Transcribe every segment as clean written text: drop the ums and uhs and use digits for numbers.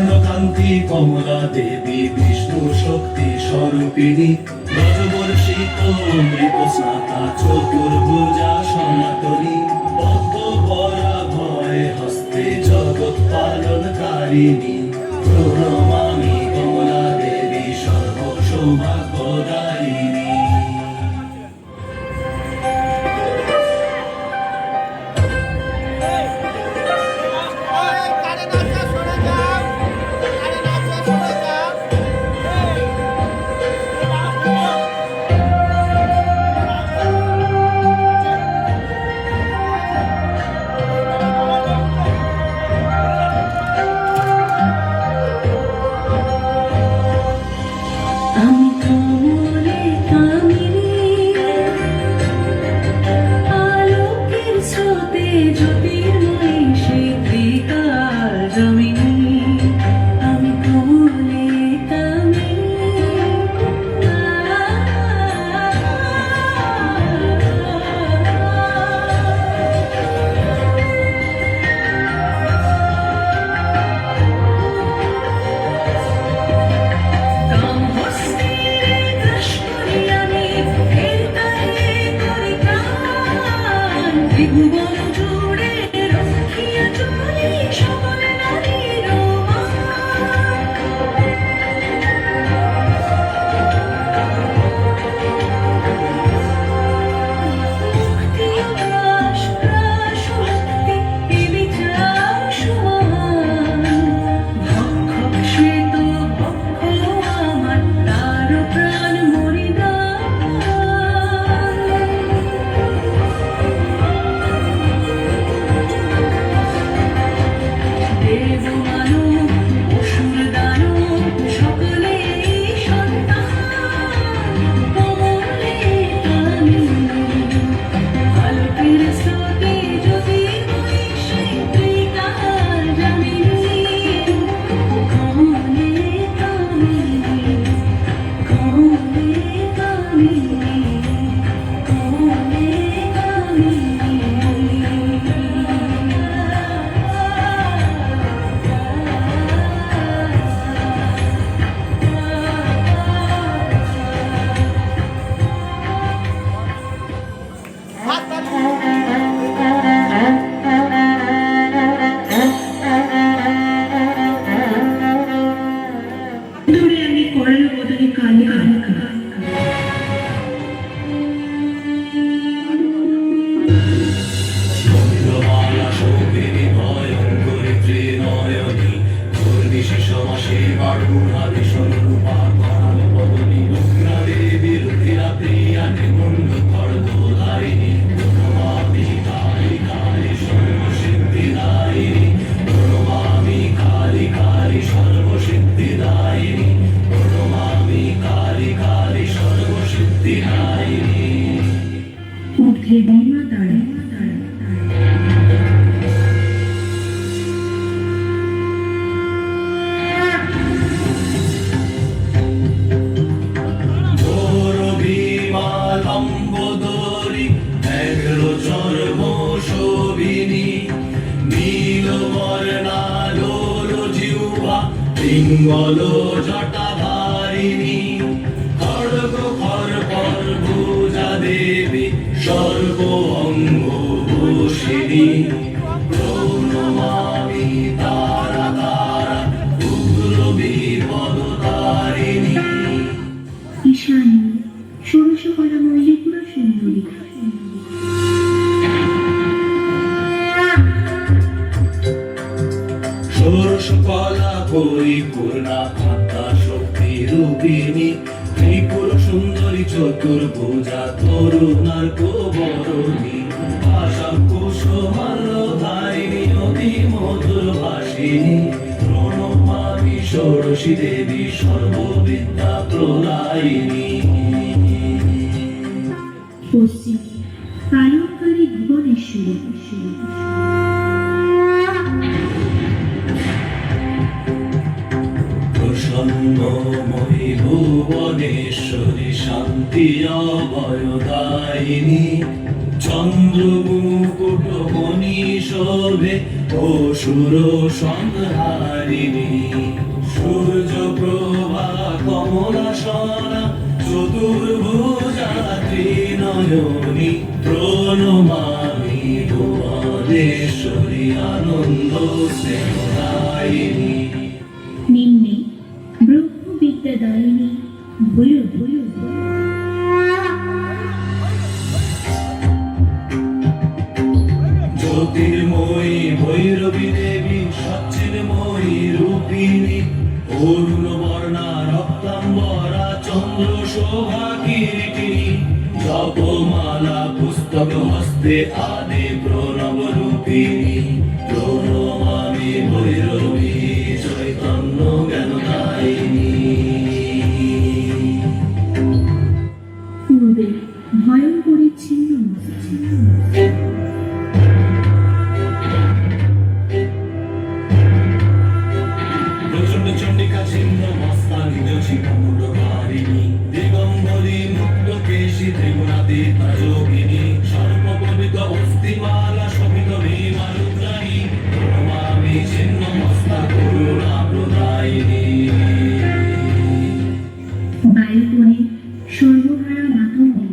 পূর্ণকান্তি কমলা দেবী বিষ্ণু শক্তি স্বরূপিণী ব্রজবর্ষিত অমৃত স্নাতা চতুর্ভুজা সনাতনী পদ্মবরা ভয় হস্তে জগৎ পালনকারিণী প্রণমামি কমলা দেবী সর্ব সৌভাগ্যদায়িনী। পিঙ্গল জটাধারিণী খড়গ খরপর ভুজা দেবী সর্ব অঙ্গ ভূষিণী প্রণমামি তারা তারা উগ্র বিপদতারিণী। ঈশানী ষোড়শ করা মল্লিকুড়া সুন্দরী ষোড়শ কলা পরিপূর্ণা আত্মা শক্তি রূপিণী ত্রিপুর সুন্দরী চতুর্ভুজা তরুণার কোবরণী আশাম কুসুমাল্যধারিণী অতি মধুর ভাষিণী প্রণমামি ষোড়শী দেবী সর্ববিদ্যা প্রদায়িনী। পশ্চিম পালনকারী ভুবনেশ্বরী প্রসন্নময়ী ভুবনেশ্বরী শান্তি অভয়দায়িনী চন্দ্র মুকুট মণি শোভে অসুর সংহারিণী সূর্য প্রভা কমলা সনা চতুর্ভুজা ত্রিনয়নী প্রণমামি ভুবনেশ্বরী আনন্দ স্নেহদায়িনী নিম্নে ব্রহ্মবিদ্যাদায়িনী ভূয় ভূয় ভূয়। জ্যোতির্ময়ী ভৈরবী দেবী সচ্চিন্ময়ী রূপিণী অরুণ বর্ণা রক্তাম্বরা চন্দ্র শোভা কিরীটিনী জপমালা পুস্তক হস্তে আদি প্রণব রূপিণী প্রণমামি ভৈরবী চৈতন্য জ্ঞানদায়িনী পূর্বে ভয়ঙ্করী ছিন্ন প্রচন্ড চণ্ডিকা ছিন্ন মস্তা নিজ শিখণ্ডকারিণী দিগম্বরী মুক্ত কেশী ত্রিগুণাতীতা যোগিনী সর্বপবিত অস্থিমালা শোভিত ভীমারুদ্রাণী প্রণমামি ছিন্ন মস্তা করুণা প্রদায়িনী বায়ুকোণে সর্বহারা মাতঙ্গী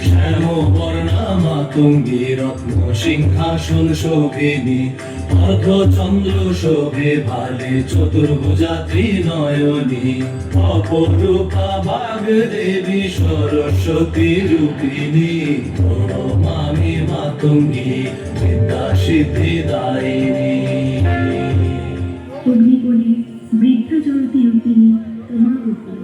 শ্যামবর্ণা মাতঙ্গী রত্ন সিংহাসন শোভিনী অর্ধচন্দ্র শোভে ভালে চতুর্ভুজা ত্রিনয়নী অপরূপা বাগ দেবী সরস্বতী রূপিণী প্রণমামি মাতঙ্গী বিদ্যা সিদ্ধিদায়িনী অগ্নিকোণে বৃদ্ধা জলতি রূপিণী তোমার উপর